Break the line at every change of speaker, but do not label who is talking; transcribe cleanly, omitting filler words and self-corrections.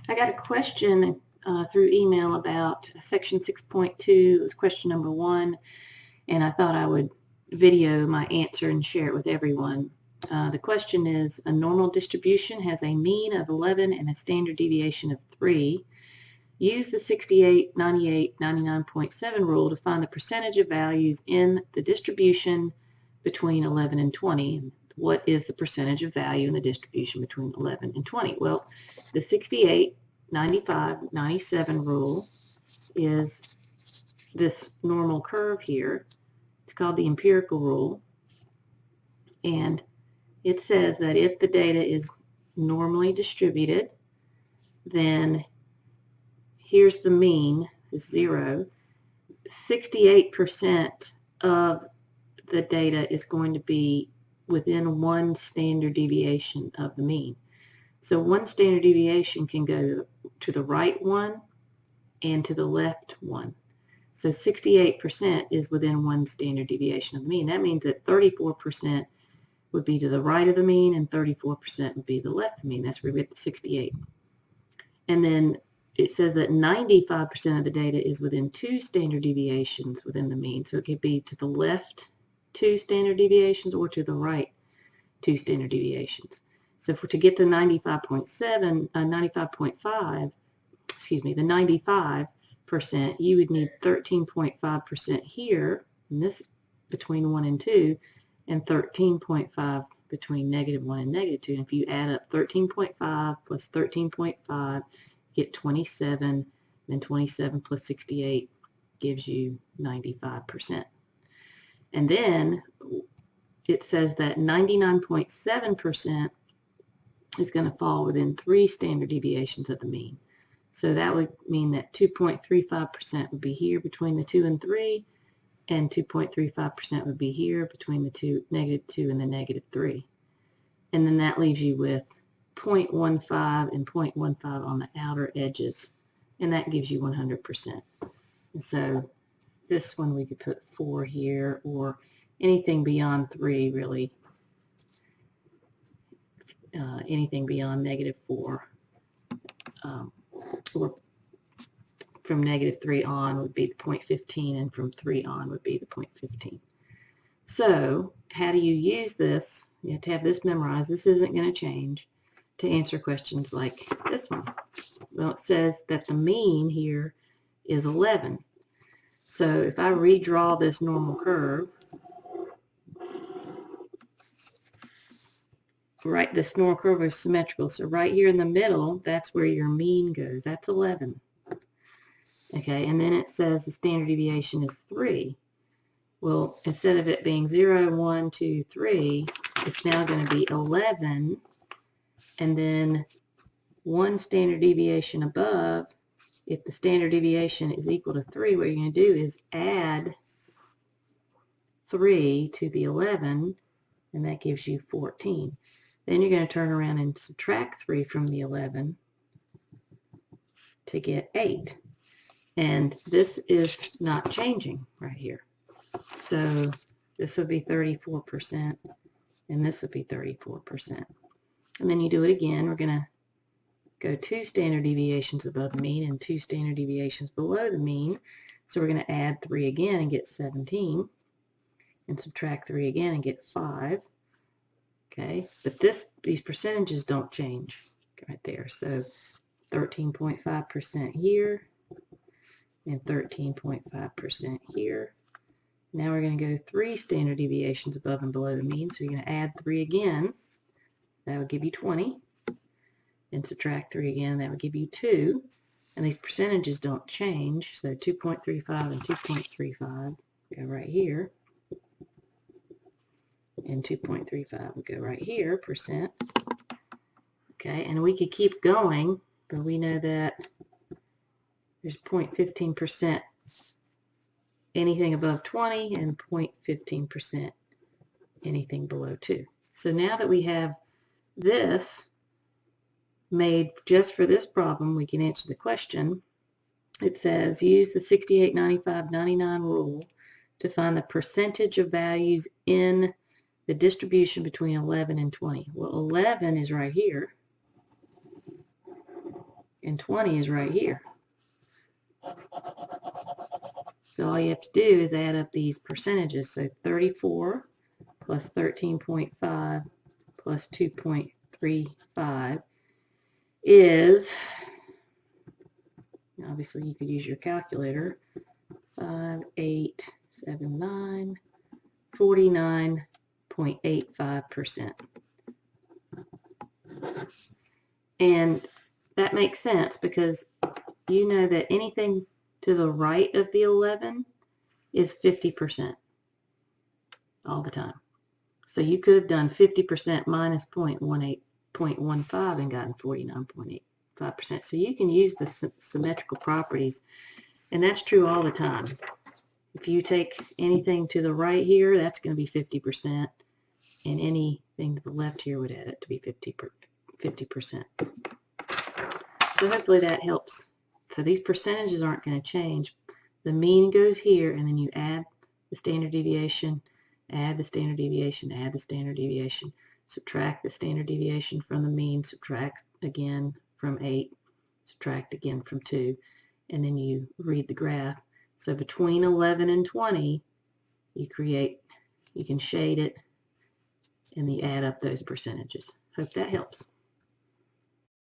I got a question through email about section 6.2. It was question number 1, and I thought I would video my answer and share it with everyone. The question is, a normal distribution has a mean of 11 and a standard deviation of 3. Use the 68, 98, 99.7 rule to find the percentage of values in the distribution between 11 and 20. What is the percentage of value in the distribution between 11 and 20? Well, the 68, 95, 97 rule is this normal curve here. It's called the empirical rule. And it says that if the data is normally distributed, then here's the mean, is 0. 68% of the data is going to be within 1 standard deviation of the mean. So 1 standard deviation can go to the right 1 and to the left 1. So 68% is within 1 standard deviation of the mean. That means that 34% would be to the right of the mean and 34% would be the left of the mean. That's where we get the 68. And then it says that 95% of the data is within 2 standard deviations within the mean. So it could be to the left 2 standard deviations or to the right 2 standard deviations. So to get the 95.5, the 95%, you would need 13.5% here, and this between 1 and 2, and 13.5 between -1 and -2. And if you add up 13.5 plus 13.5, you get 27, then 27 plus 68 gives you 95%. And then it says that 99.7% is going to fall within 3 standard deviations of the mean. So that would mean that 2.35% would be here between the 2 and 3, and 2.35% would be here between the -2 and the -3. And then that leaves you with 0.15 and 0.15 on the outer edges, and that gives you 100%. And so this one we could put 4 here, or anything beyond 3 really, anything beyond -4, or from -3 on would be the 0.15, and from 3 on would be the 0.15. So how do you use this? You have to have this memorized. This isn't going to change, to answer questions like this one. Well, it says that the mean here is 11. So if I redraw this normal curve, right, this normal curve is symmetrical. So right here in the middle, that's where your mean goes. That's 11. Okay, and then it says the standard deviation is 3. Well, instead of it being 0, 1, 2, 3, it's now going to be 11, and then 1 standard deviation above. If the standard deviation is equal to 3, what you're going to do is add 3 to the 11, and that gives you 14. Then you're going to turn around and subtract 3 from the 11 to get 8. And this is not changing right here. So this would be 34%, and this would be 34%. And then you do it again. We're going to go 2 standard deviations above the mean and 2 standard deviations below the mean. So we're going to add 3 again and get 17, and subtract 3 again and get 5. Okay, but these percentages don't change right there. So 13.5% here and 13.5% here. Now we're going to go 3 standard deviations above and below the mean. So you're going to add 3 again. That would give you 20. And subtract 3 again. That would give you 2. And these percentages don't change. So 2.35 and 2.35 go right here. And 2.35 would go right here, percent. Okay, and we could keep going, but we know that there's 0.15% anything above 20 and 0.15% anything below 2. So now that we have this made just for this problem, we can answer the question. It says use the 68, 95, 99 rule to find the percentage of values in the distribution between 11 and 20. Well, 11 is right here. and 20 is right here. So all you have to do is add up these percentages. So 34 plus 13.5 plus 2.35 is, obviously you could use your calculator, 5, 8, 7, 9, 49.85%. And that makes sense because you know that anything to the right of the 11 is 50% all the time. So you could have done 50% minus 0.15 and gotten 49.85%. So you can use the symmetrical properties, and that's true all the time. If you take anything to the right here, that's going to be 50%, and anything to the left here would add it to be 50%. So hopefully that helps. So these percentages aren't going to change. The mean goes here, and then you add the standard deviation, add the standard deviation, add the standard deviation, subtract the standard deviation from the mean, subtract again from 8, subtract again from 2, and then you read the graph. So between 11 and 20, you can shade it, and you add up those percentages. Hope that helps.